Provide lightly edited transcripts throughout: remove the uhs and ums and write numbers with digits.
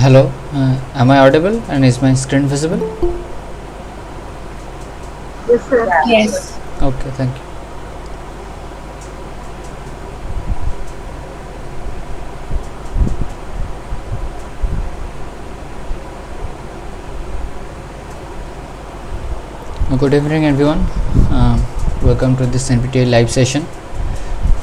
Hello, am I audible and is my screen visible? Yes, sir. Yes. Okay, thank you. Good evening, everyone. Welcome to this NPTEL live session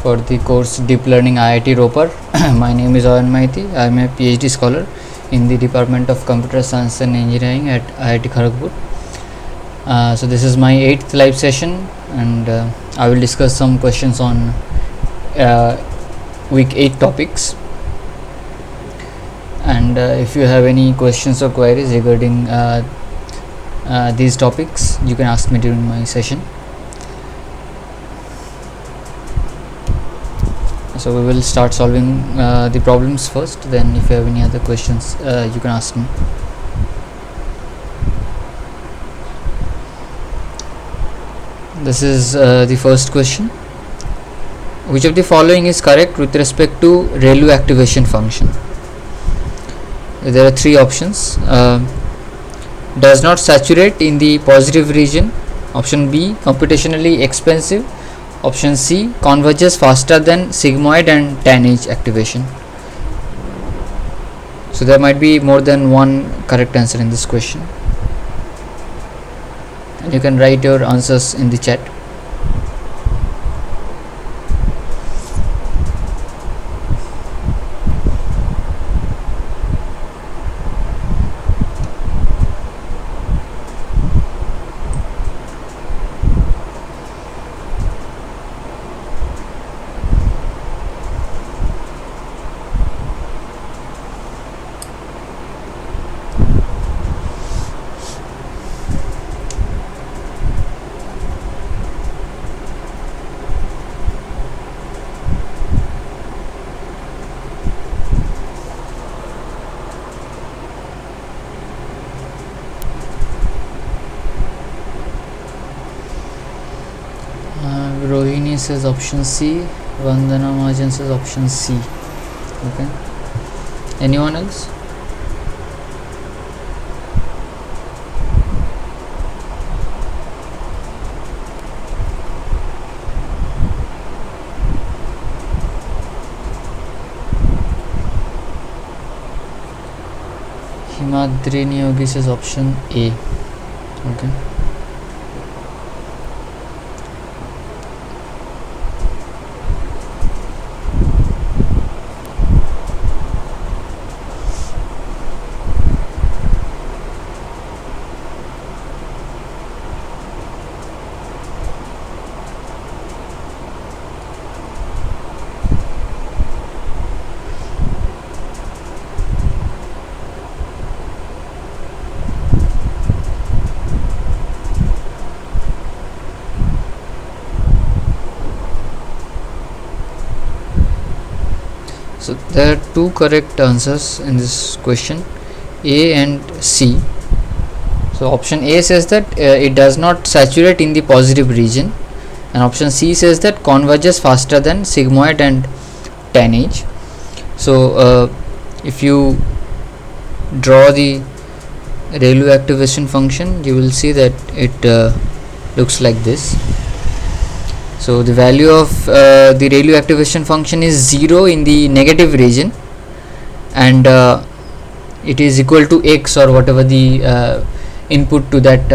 for the course Deep Learning IIT Ropar. My name is Learning-IIT. I am a PhD scholar in the Department of Computer Science and Engineering at IIT Kharagpur. So this is my 8th live session, and I will discuss some questions on week 8 topics. And if you have any questions or queries regarding these topics, you can ask me during my session. So we will start solving the problems first, then if you have any other questions, you can ask me. This is the first question. Which of the following is correct with respect to ReLU activation function? There are three options. Does not saturate in the positive region. Option B, computationally expensive. Option C, converges faster than sigmoid and tan-H activation. So there might be more than one correct answer in this question, and you can write your answers in the chat. says option C. Vandana Mahajan says option C. Okay. Anyone else? Himadrini Yogi says option A. Okay. So there are two correct answers in this question, A and C. So option A says that it does not saturate in the positive region, and option C says that converges faster than sigmoid and tanh. So if you draw the Rayleigh activation function, you will see that it looks like this. So the value of the Rayleigh activation function is 0 in the negative region, and it is equal to x or whatever the input to that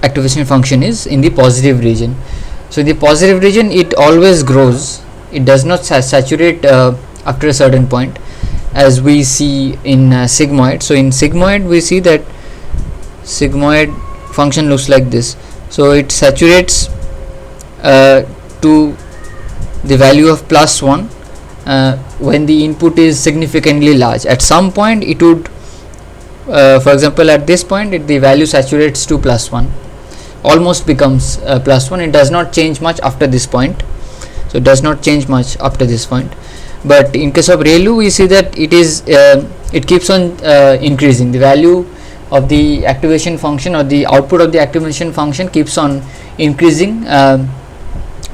activation function is in the positive region. So in the positive region it always grows, it does not saturate after a certain point, as we see in sigmoid. So in sigmoid we see that sigmoid function looks like this. So it saturates to the value of +1 when the input is significantly large. At some point it would, for example at this point the value saturates to +1, almost becomes +1. It does not change much after this point. So it does not change much after this point. But in case of Rayleigh we see that it keeps on increasing. The value of the activation function, or the output of the activation function, keeps on increasing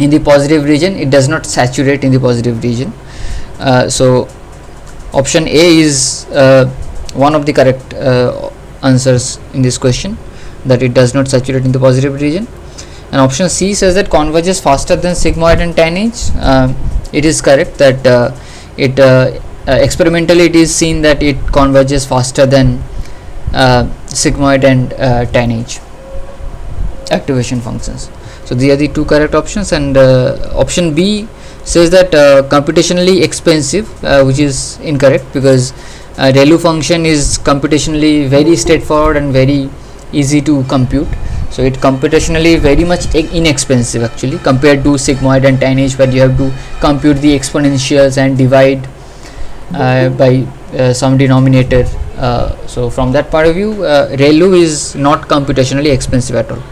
in the positive region. It does not saturate in the positive region. So option A is one of the correct answers in this question, that it does not saturate in the positive region. And option C says that converges faster than sigmoid and tanh. It is correct that experimentally it is seen that it converges faster than sigmoid and tanh activation functions. So these are the two correct options. And option B says that computationally expensive, which is incorrect, because Rayleigh function is computationally very straightforward and very easy to compute. So it computationally very much inexpensive actually, compared to sigmoid and tanh, where you have to compute the exponentials and divide by some denominator. So from that point of view, Rayleigh is not computationally expensive at all.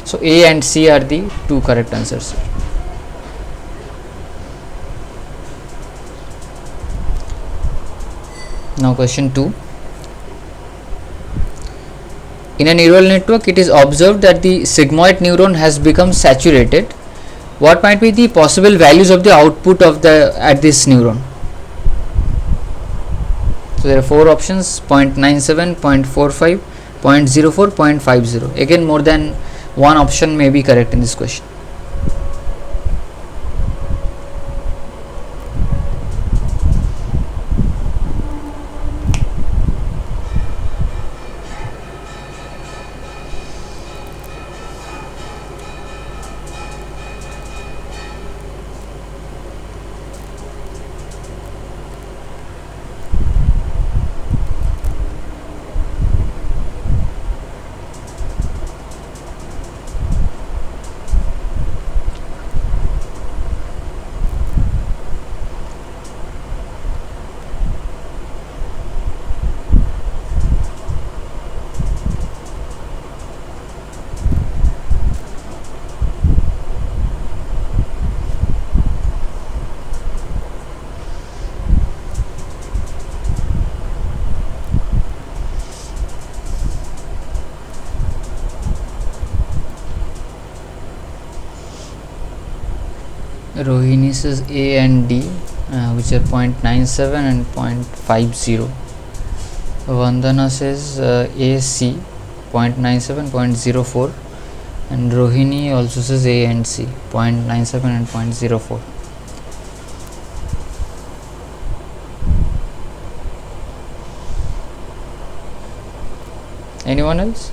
So A and C are the two correct answers. Now question 2. In a neural network, it is observed that the sigmoid neuron has become saturated. What might be the possible values of the output of at this neuron? So there are four options: 0.97, 0.45, 0.04, 0.50. Again, more than one option may be correct in this question. Rohini says A and D, which are 0.97 and 0.50. Vandana says AC 0.97, 0.04, and Rohini also says A and C 0.97 and 0.04. Anyone else?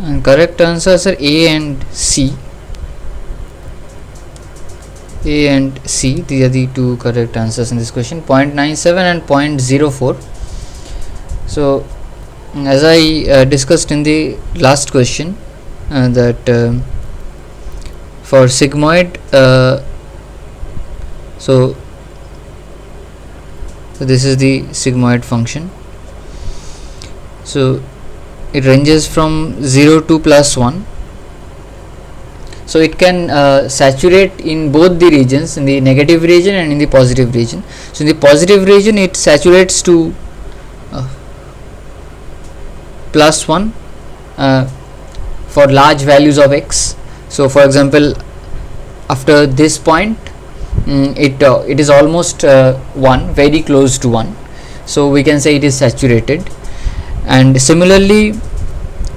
And correct answers are A and C. A and C, these are the two correct answers in this question, 0.97 and 0.04. So as I discussed in the last question, that for sigmoid, so this is the sigmoid function. So it ranges from 0 to +1. So it can saturate in both the regions, in the negative region and in the positive region. So in the positive region it saturates to +1 for large values of x. So for example, after this point, it is almost 1, very close to 1, so we can say it is saturated. And similarly,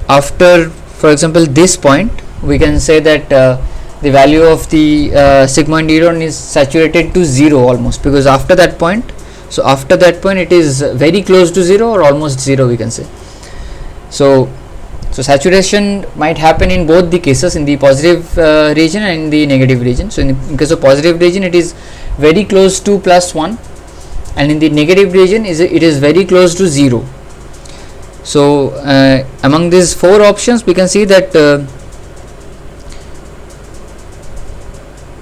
after, for example, this point, we can say that the value of the sigmoid neuron is saturated to 0 almost, because after that point, so after that point it is very close to 0 or almost 0, we can say. So saturation might happen in both the cases, in the positive region and in the negative region. So in case of positive region, it is very close to +1, and in the negative region it is very close to 0. So among these 4 options, we can see that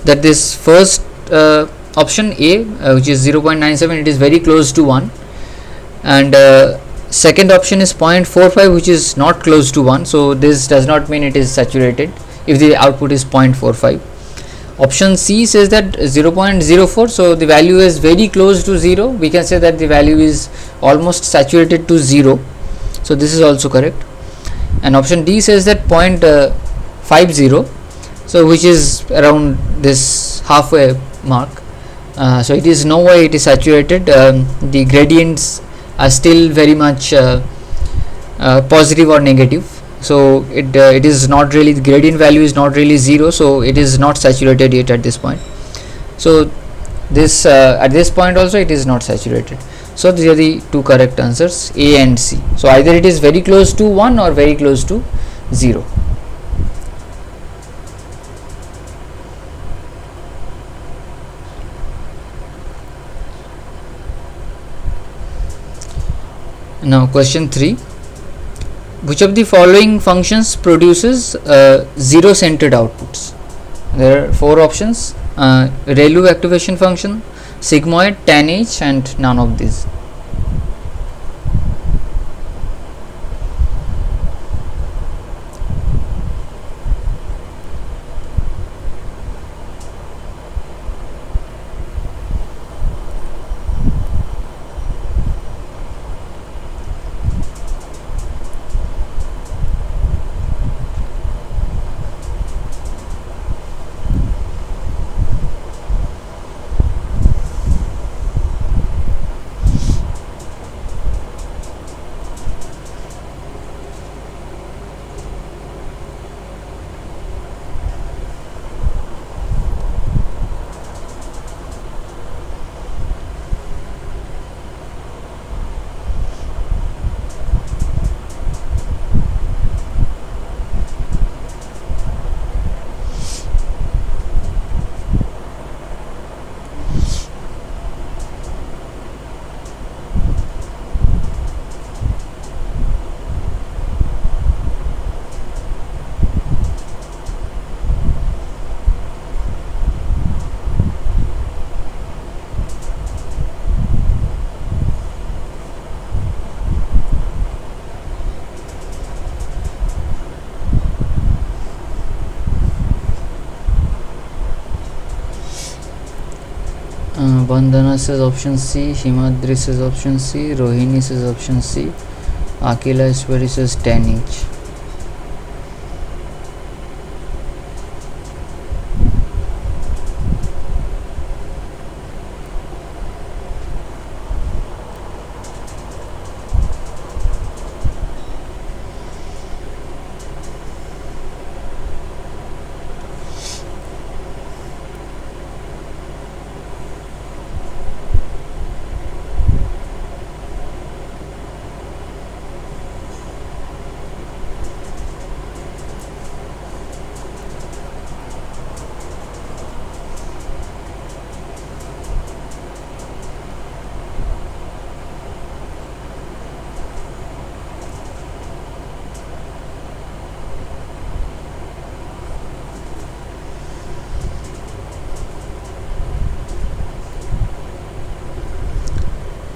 that this first option A, which is 0.97, it is very close to 1, and second option is 0.45, which is not close to 1. So this does not mean it is saturated if the output is 0.45. Option C says that 0.04, so the value is very close to 0. We can say that the value is almost saturated to 0. So this is also correct. And option D says that 0.50, so which is around this halfway mark. So it is no way it is saturated. The gradients are still very much positive or negative. So it is not really, the gradient value is not really 0, so it is not saturated yet at this point. So this at this point also it is not saturated. So these are the 2 correct answers, A and C. So either it is very close to 1 or very close to 0. Now question 3. Which of the following functions produces zero centered outputs? There are 4 options: ReLU activation function, sigmoid, tanh, and none of these. Bandhana says option C, Himadri says option C, Rohini says option C, Akila Iswari says 10 each.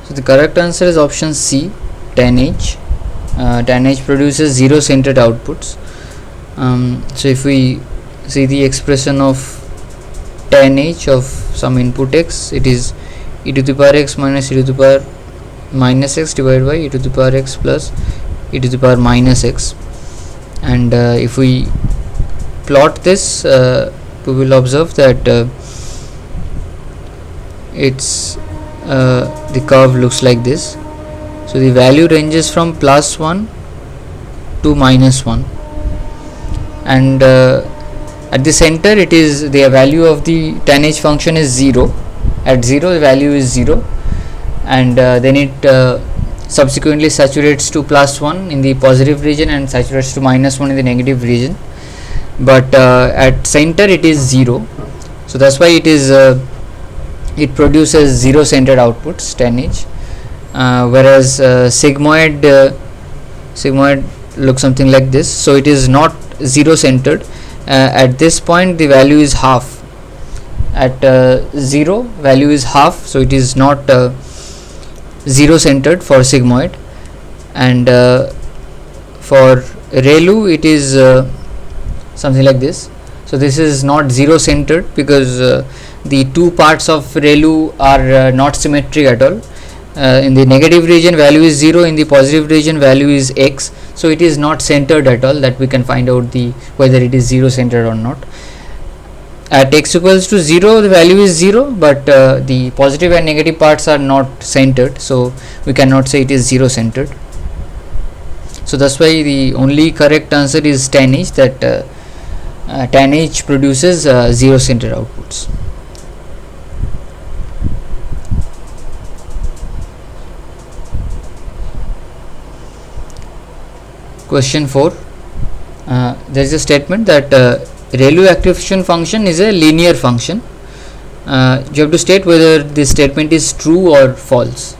So the correct answer is option C, 10H. 10H produces zero centered outputs. So if we see the expression of 10H of some input x, it is e to the power x minus e to the power minus x divided by e to the power x plus e to the power minus x. And if we plot this, we will observe that it's the curve looks like this. So the value ranges from plus 1 to minus 1, and at the center it is the value of the 10H function is 0. At 0 the value is 0, and then it subsequently saturates to plus 1 in the positive region and saturates to minus 1 in the negative region, but at center it is 0. So that's why it produces zero centered outputs, 10H, whereas sigmoid looks something like this. So it is not zero centered. At this point the value is half. At 0 value is half, so it is not zero centered for sigmoid, and for ReLU it is something like this. So this is not zero centered because the two parts of ReLU are not symmetric at all. In the negative region value is 0, in the positive region value is x, so it is not centered at all, that we can find out whether it is zero centered or not. At x equals to 0 the value is 0, but the positive and negative parts are not centered, so we cannot say it is zero centered. So that's why the only correct answer is 10H, that 10H produces zero centered outputs. Question 4. There is a statement that ReLU activation function is a linear function. You have to state whether this statement is true or false.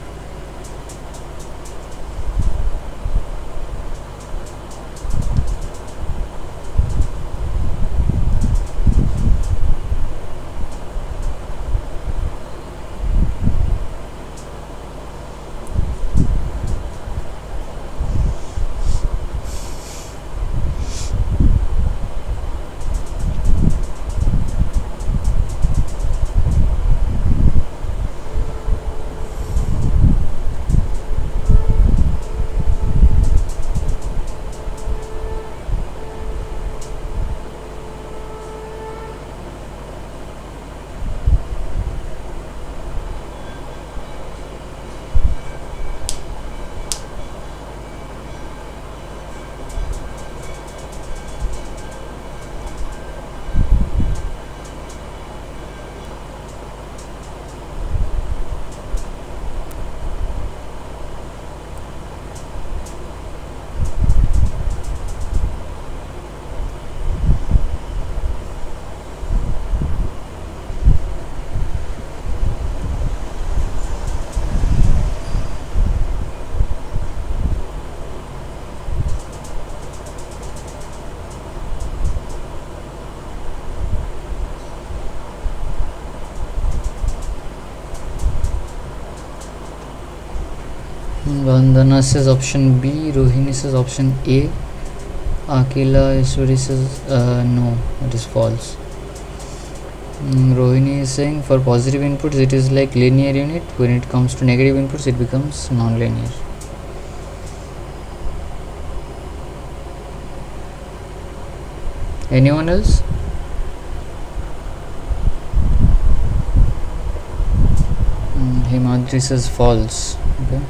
Vandana says option B, Rohini says option A, Akila Iswari says no, it is false. Rohini is saying for positive inputs it is like linear unit, when it comes to negative inputs it becomes non-linear. Anyone else? Himadri says false. Okay.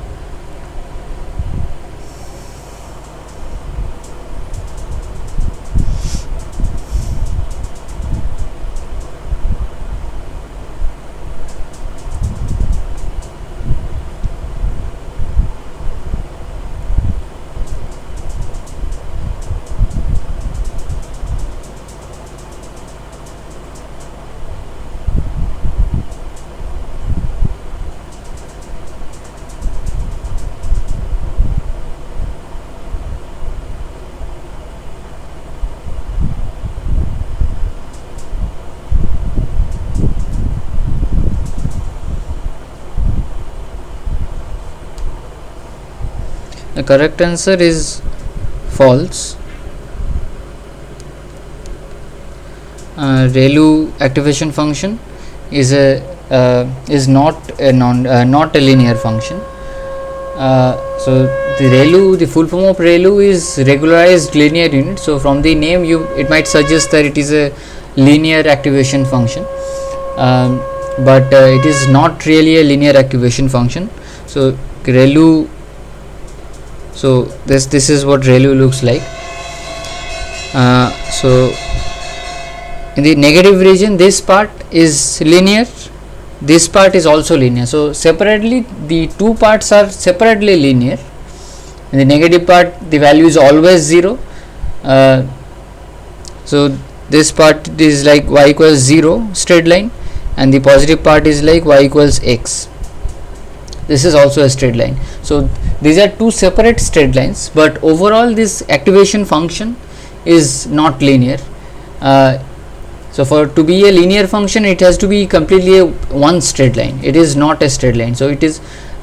The correct answer is false. ReLU activation function is not a linear function. So the full form of ReLU is regularized linear unit. So from the name, it might suggest that it is a linear activation function, but it is not really a linear activation function. So ReLU. So this is what ReLU looks like. So in the negative region, this part is linear, this part is also linear. So separately, the two parts are separately linear. In the negative part, the value is always 0. So this part is like y equals 0 straight line, and the positive part is like y equals x. This is also a straight line. So these are two separate straight lines, but overall this activation function is not linear. So for to be a linear function, it has to be completely one straight line. It is not a straight line. So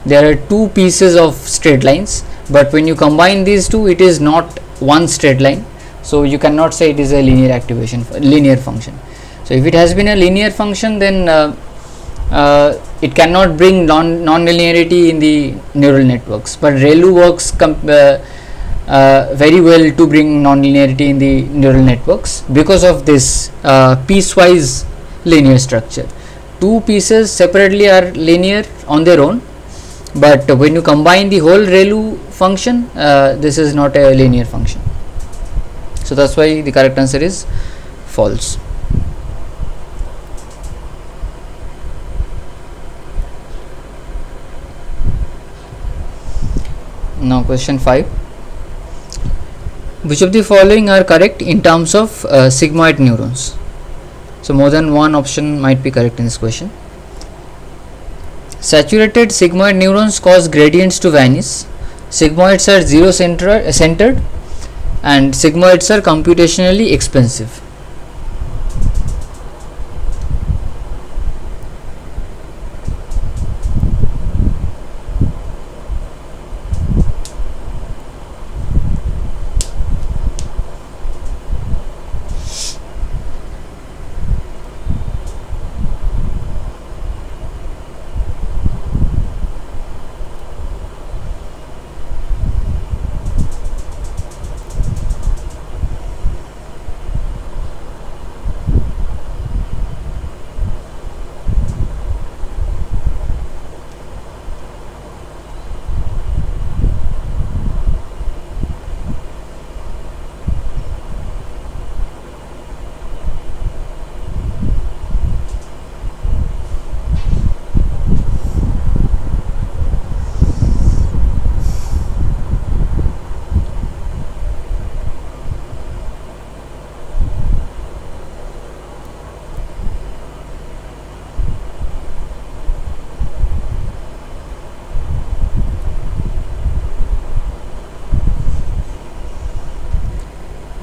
there are two pieces of straight lines, but when you combine these two, it is not one straight line. So you cannot say it is a linear function. So if it has been a linear function, then it cannot bring non-linearity in the neural networks, but ReLU works very well to bring non-linearity in the neural networks because of this piecewise linear structure. Two pieces separately are linear on their own, but when you combine the whole ReLU function, this is not a linear function. So that's why the correct answer is false. Now question 5. Which of the following are correct in terms of sigmoid neurons? So more than one option might be correct in this question. Saturated sigmoid neurons cause gradients to vanish. Sigmoids are zero centered, and sigmoids are computationally expensive.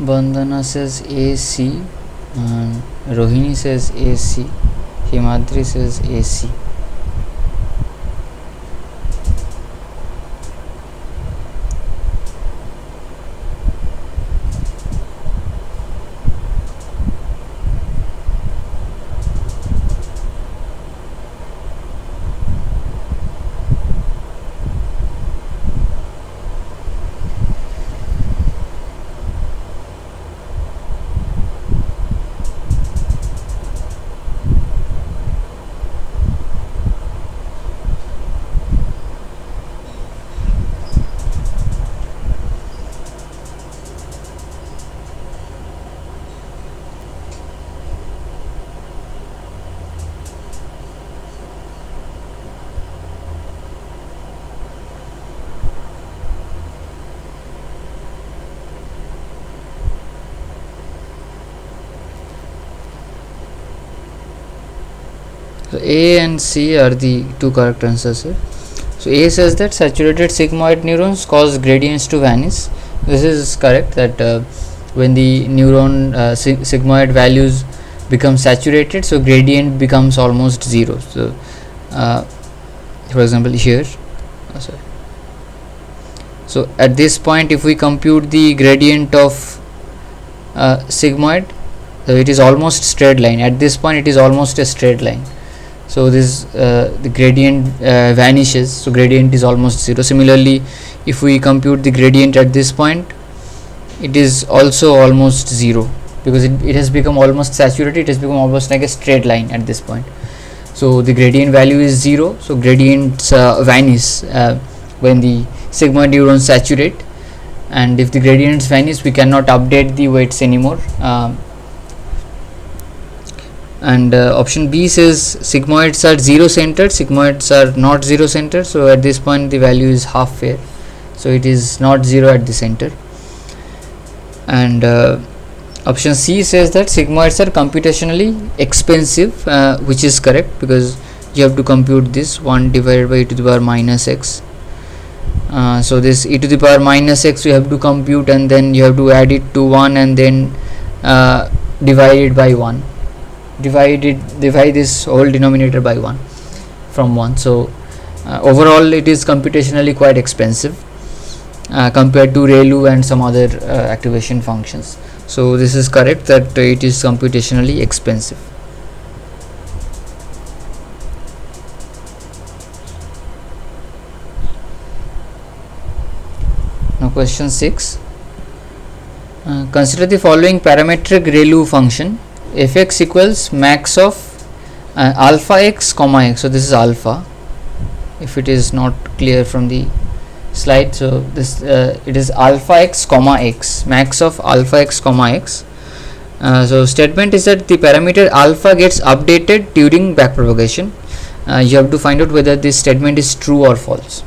Bandana says AC, and Rohini says AC, Himadri says AC. A and C are the two correct answers here. So A says that saturated sigmoid neurons cause gradients to vanish. This is correct, that when the neuron sigmoid values become saturated, so gradient becomes almost zero. So for example here, sorry. So at this point, if we compute the gradient of sigmoid, so it is almost straight line. At this point it is almost a straight line. So this the gradient vanishes, so gradient is almost zero. Similarly, if we compute the gradient at this point, it is also almost zero, because it has become almost saturated. It has become almost like a straight line at this point. So the gradient value is zero, so gradients vanish when the sigmoid neurons saturate, and if the gradients vanish, we cannot update the weights anymore. And option B says sigmoids are zero centered. Sigmoids are not zero centered, so at this point the value is half fair, so it is not zero at the center. And option C says that sigmoids are computationally expensive, which is correct, because you have to compute this 1 divided by e to the power minus x. So this e to the power minus x you have to compute, and then you have to add it to 1, and then divide it by 1. Divide this whole denominator by 1 from 1. So overall it is computationally quite expensive compared to ReLU and some other activation functions. So this is correct, that it is computationally expensive. Now question 6. Consider the following parametric ReLU function. Fx equals max of alpha x comma x. So this is alpha, if it is not clear from the slide. So this it is alpha x comma x, max of alpha x comma x. So statement is that the parameter alpha gets updated during backpropagation. You have to find out whether this statement is true or false.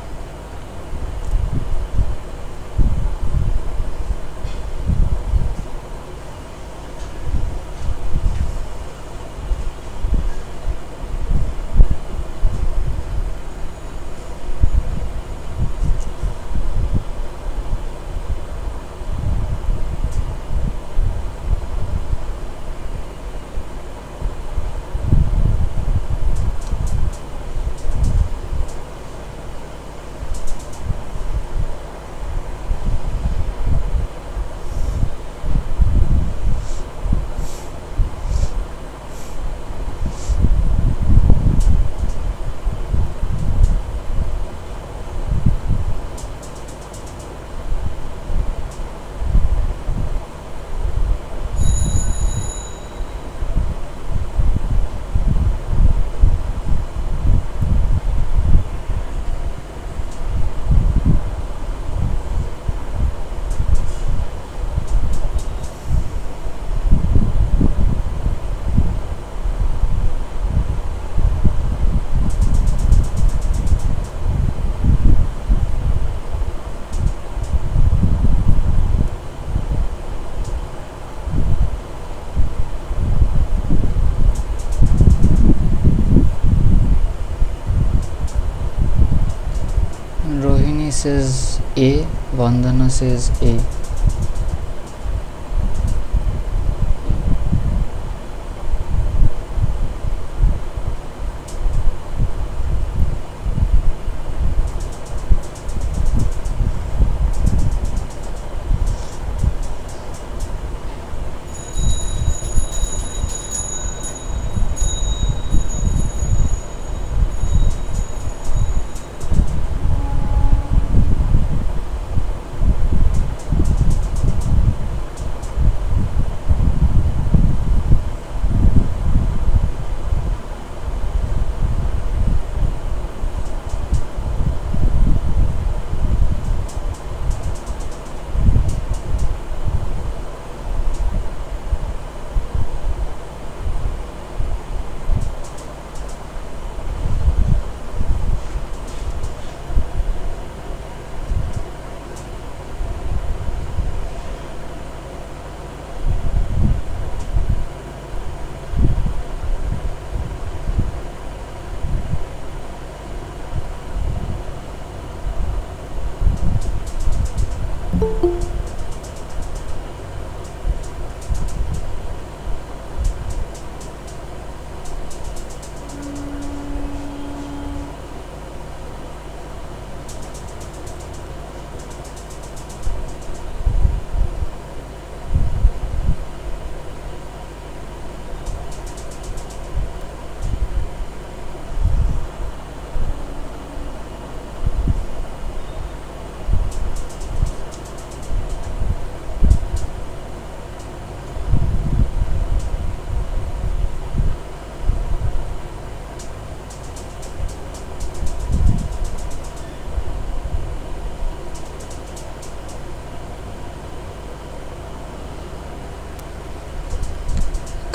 Rohini says A, Vandana says A.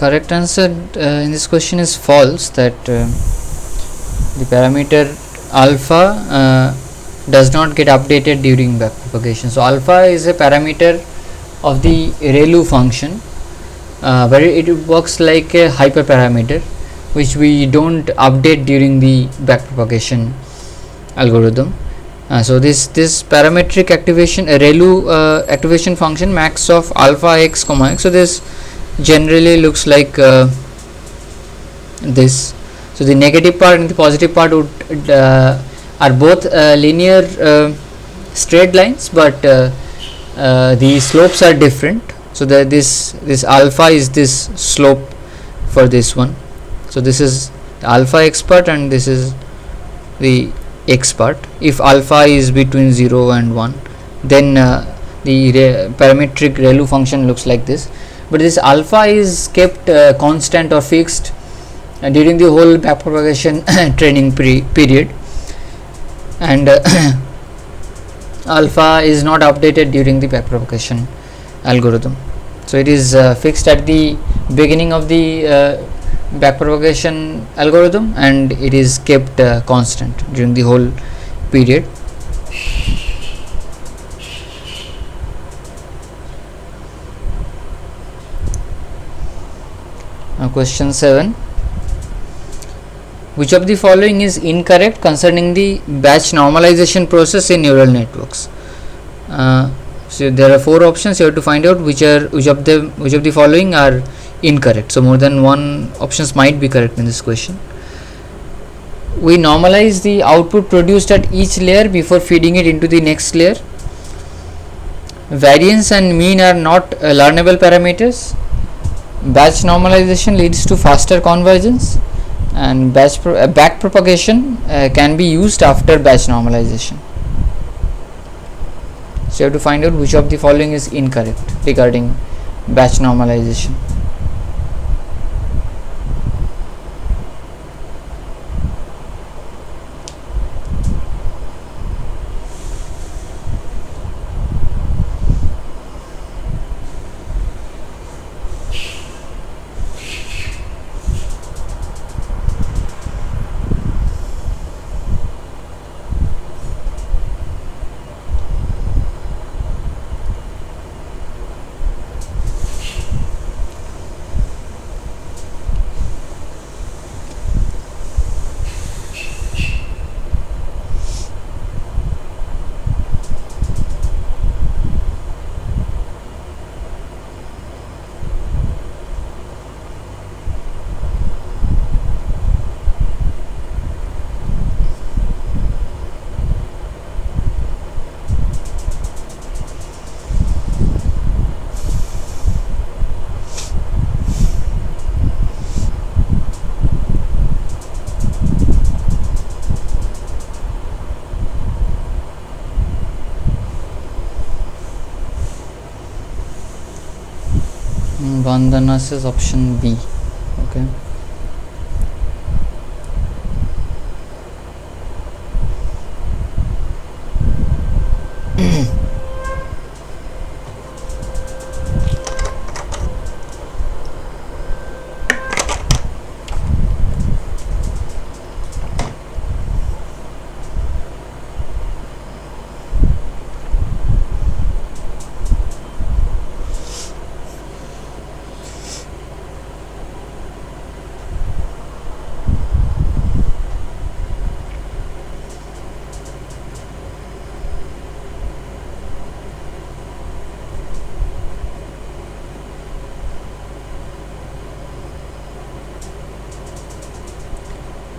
correct answer in this question is false, that the parameter alpha does not get updated during backpropagation. So alpha is a parameter of the ReLU function, where it works like a hyperparameter which we don't update during the backpropagation algorithm. So this parametric activation ReLU activation function max of alpha x comma x. So this generally looks like this. So the negative part and the positive part would are both linear straight lines, but the slopes are different. So that this alpha is this slope for this one. So this is the alpha x part and this is the x part. If alpha is between 0 and 1, then the parametric ReLU function looks like this. But this alpha is kept constant or fixed during the whole backpropagation training period, and alpha is not updated during the backpropagation algorithm. So it is fixed at the beginning of the backpropagation algorithm, and it is kept constant during the whole period. Now question 7. Which of the following is incorrect concerning the batch normalization process in neural networks? So there are 4 options. You have to find out which of the following are incorrect. So more than one options might be correct in this question. We normalize the output produced at each layer before feeding it into the next layer. Variance and mean are not learnable parameters. Batch normalization leads to faster convergence, and backpropagation can be used after batch normalization. So you have to find out which of the following is incorrect regarding batch normalization. Vandana says option B. Okay.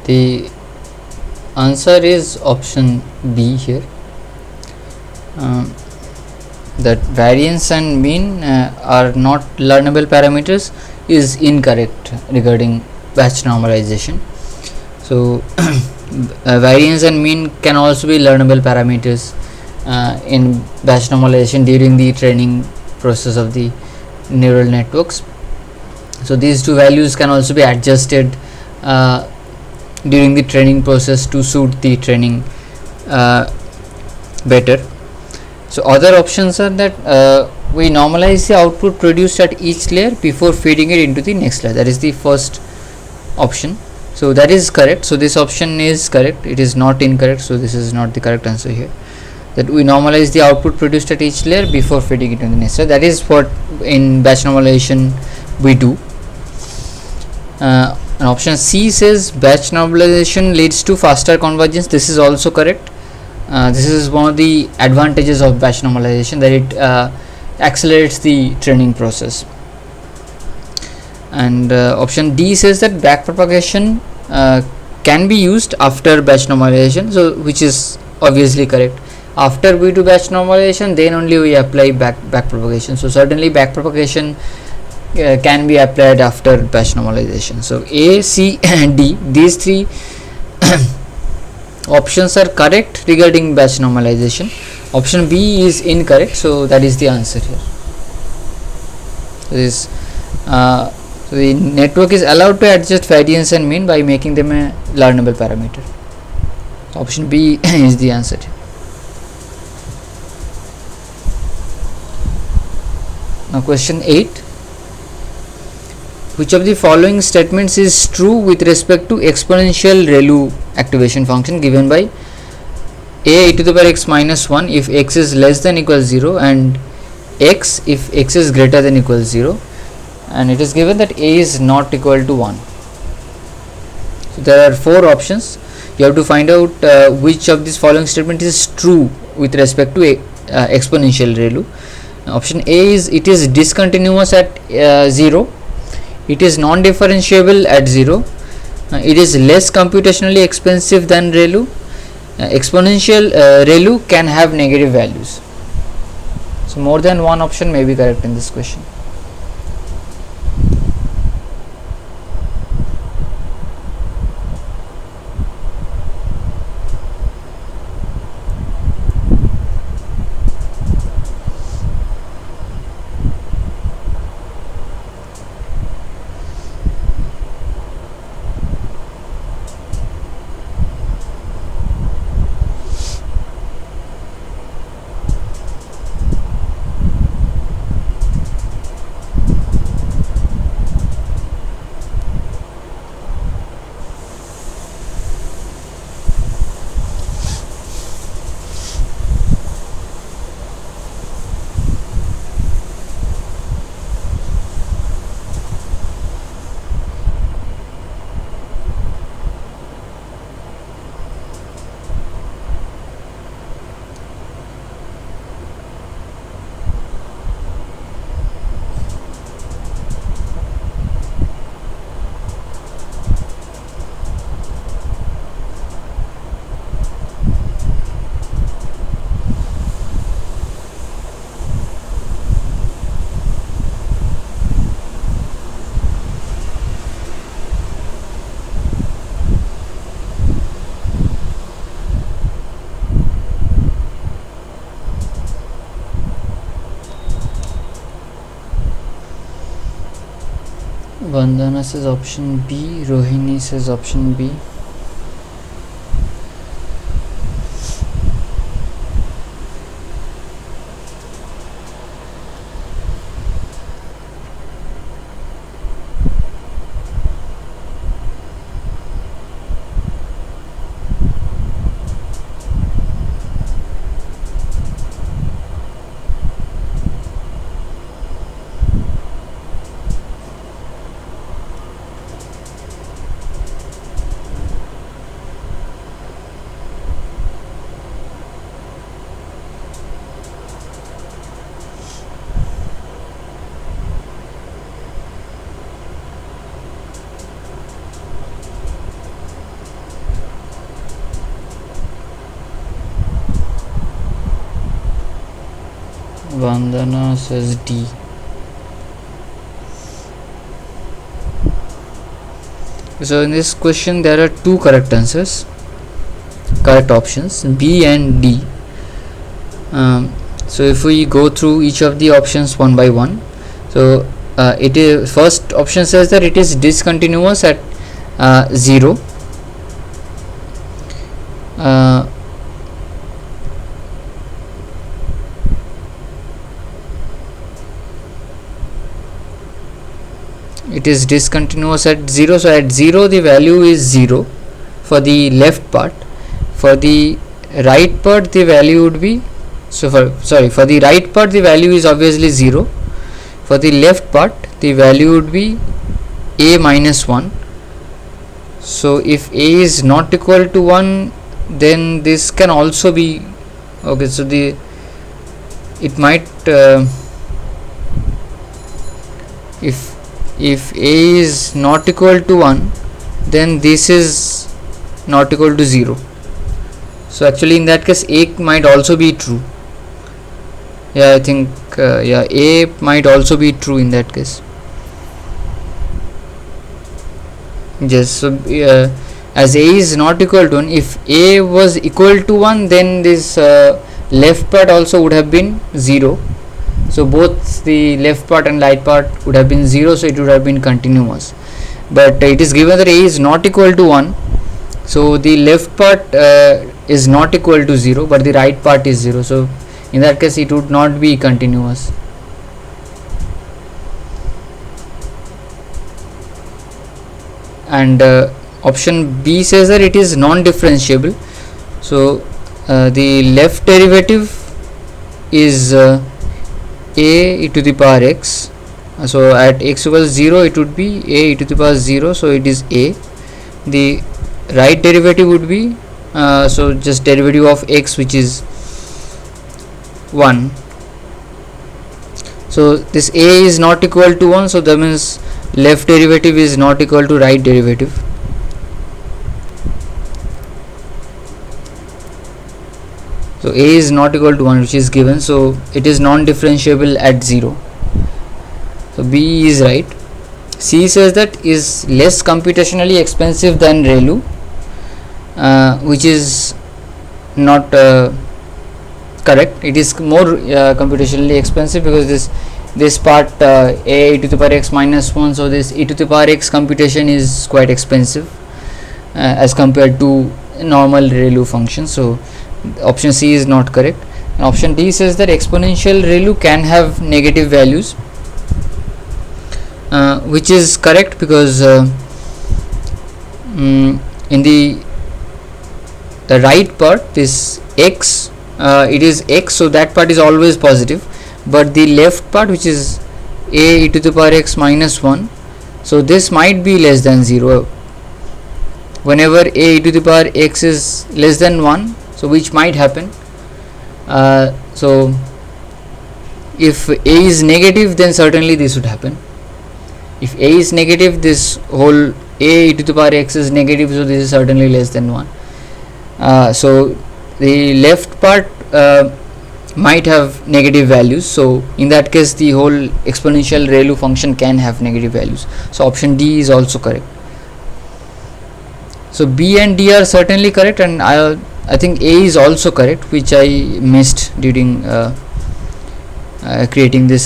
The answer is option B here. That variance and mean are not learnable parameters is incorrect regarding batch normalization. So variance and mean can also be learnable parameters in batch normalization during the training process of the neural networks. So these two values can also be adjusted during the training process to suit the training better. So other options are that we normalize the output produced at each layer before feeding it into the next layer. That is the first option. So that is correct. So this option is correct. It is not incorrect. So this is not the correct answer here. That we normalize the output produced at each layer before feeding it into the next layer. That is what in batch normalization we do. And option C says batch normalization leads to faster convergence. This is also correct. This is one of the advantages of batch normalization, that it accelerates the training process. And option D says that backpropagation can be used after batch normalization, so which is obviously correct. After we do batch normalization, then only we apply backpropagation. So certainly backpropagation can be applied after batch normalization. So A, C and D, these three options are correct regarding batch normalization. Option B is incorrect, so that is the answer here. This so the network is allowed to adjust variance and mean by making them a learnable parameter. Option B is the answer here. Now question 8. Which of the following statements is true with respect to exponential ReLU activation function given by a to the power x minus 1 if x is less than equals 0 and x if x is greater than equals 0, and it is given that a is not equal to 1. So there are four options. You have to find out which of these following statement is true with respect to exponential ReLU. Option A is it is discontinuous at 0, it is non-differentiable at 0, it is less computationally expensive than ReLU. Exponential ReLU can have negative values. So more than one option may be correct in this question. Vandana says option B, Rohini says option B. Vandana says D. So in this question there are two correct answers, correct options, B and D. So if we go through each of the options one by one, so it is, first option says that it is discontinuous at 0. it is discontinuous at 0. So at 0 the value is 0 for the left part. For the right part the value would be, for the right part the value is obviously 0. For the left part the value would be a minus 1. So if a is not equal to 1, then this can also be okay. So it might if a is not equal to 1, then this is not equal to 0. So actually in that case a might also be true. I think a might also be true in that case. Yes, so as a is not equal to 1, if a was equal to 1, then this left part also would have been 0. So both the left part and right part would have been 0, so it would have been continuous. But it is given that a is not equal to 1, so the left part is not equal to 0, but the right part is 0. So in that case it would not be continuous. And option B says that it is non-differentiable. So the left derivative is a e to the power x. So at x equals 0 it would be a e to the power 0, so it is a. The right derivative would be so just derivative of x, which is 1. So this a is not equal to 1, so that means left derivative is not equal to right derivative. So a is not equal to 1, which is given, so it is non-differentiable at 0. So B is right. C says that is less computationally expensive than ReLU, which is not correct. It is more computationally expensive because this part a to the power x minus 1, so this e to the power x computation is quite expensive as compared to normal ReLU function. So option C is not correct. And option D says that exponential ReLU can have negative values, which is correct because in the right part, this x, it is x, so that part is always positive, but the left part, which is a e to the power x minus 1, so this might be less than 0 whenever a e to the power x is less than 1, so which might happen. So if a is negative, then certainly this would happen. If a is negative, this whole a e to the power x is negative, so this is certainly less than 1. So the left part might have negative values, so in that case the whole exponential ReLU function can have negative values. So option D is also correct. So B and D are certainly correct, and I think A is also correct, which I missed during creating this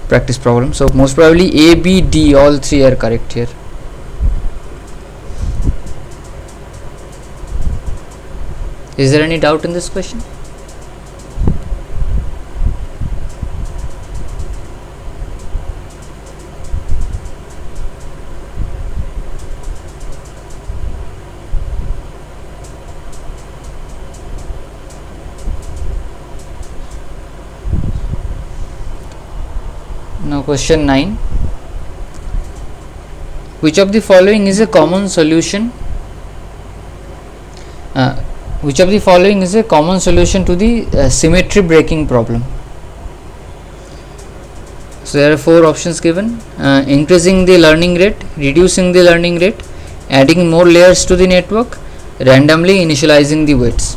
practice problem. So most probably A, B, D, all three are correct here. Is there any doubt in this question? Now question 9. Which of the following is a common solution? Which of the following is a common solution to the symmetry breaking problem? So there are 4 options given: increasing the learning rate, reducing the learning rate, adding more layers to the network, randomly initializing the weights.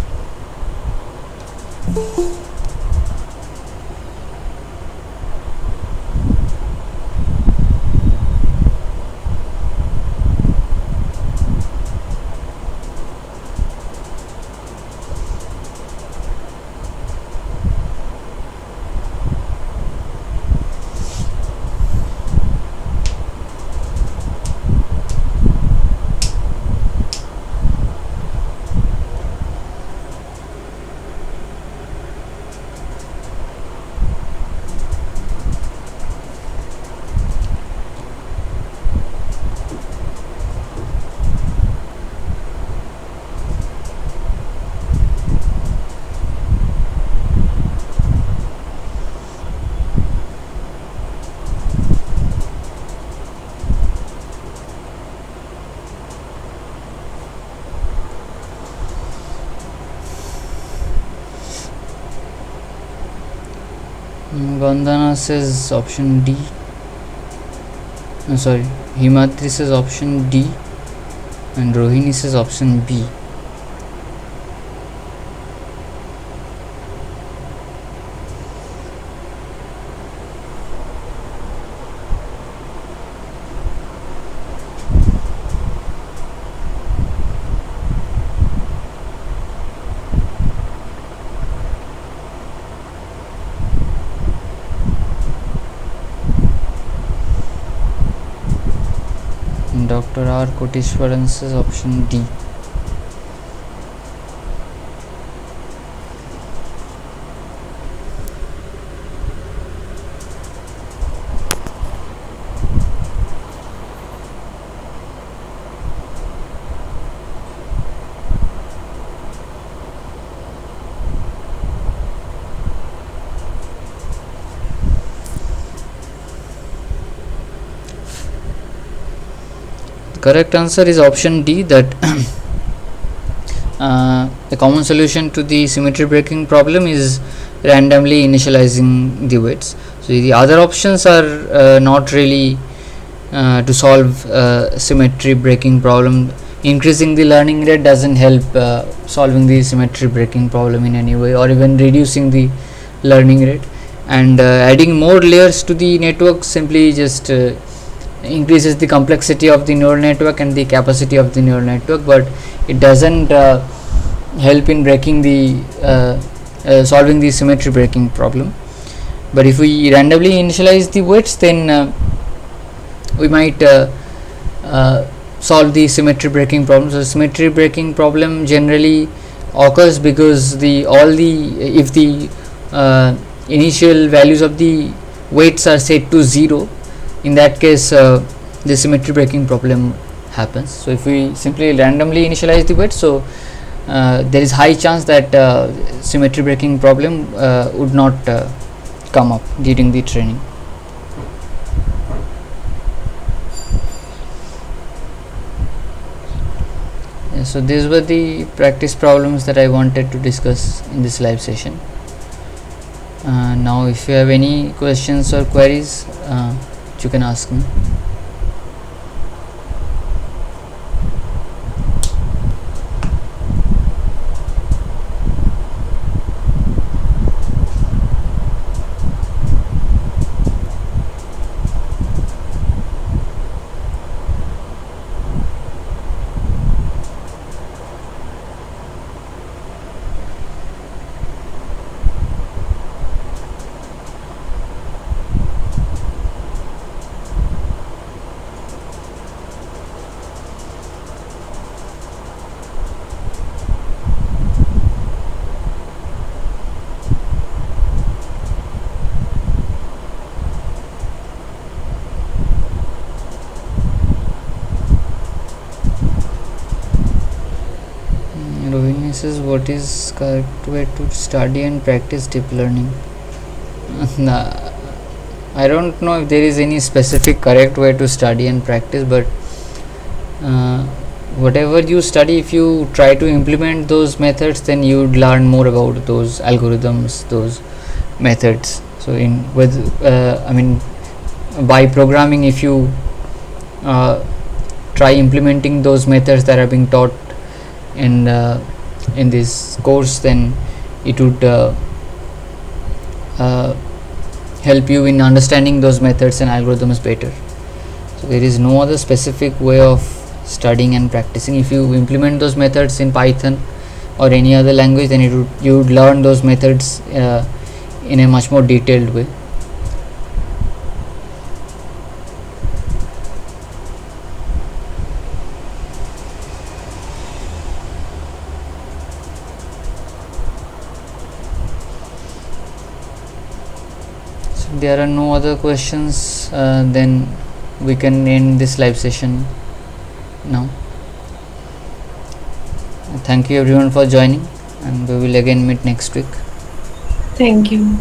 Vandana says option D. Sorry, Himatri says option D, and Rohini says option B. Dr. R. Koteshwaran says option D. Correct answer is option D, that the common solution to the symmetry breaking problem is randomly initializing the weights. So the other options are not really to solve symmetry breaking problem. Increasing the learning rate doesn't help solving the symmetry breaking problem in any way, or even reducing the learning rate, and adding more layers to the network simply just increases the complexity of the neural network and the capacity of the neural network, but it doesn't help in breaking the solving the symmetry breaking problem. But if we randomly initialize the weights, then we might solve the symmetry breaking problem. So symmetry breaking problem generally occurs because if the initial values of the weights are set to 0, in that case the symmetry breaking problem happens. So if we simply randomly initialize the weights, so there is high chance that symmetry breaking problem would not come up during the training. So these were the practice problems that I wanted to discuss in this live session. Now if you have any questions or queries, you can ask me. Rohini says, what is correct way to study and practice deep learning? I don't know if there is any specific correct way to study and practice, but whatever you study, if you try to implement those methods, then you would learn more about those algorithms, those methods. So by programming, if you try implementing those methods that are being taught in this course, then it would help you in understanding those methods and algorithms better. So there is no other specific way of studying and practicing. If you implement those methods in Python or any other language, then you would learn those methods in a much more detailed way. There are no other questions, then we can end this live session now. Thank you everyone for joining, and we will again meet next week. Thank you.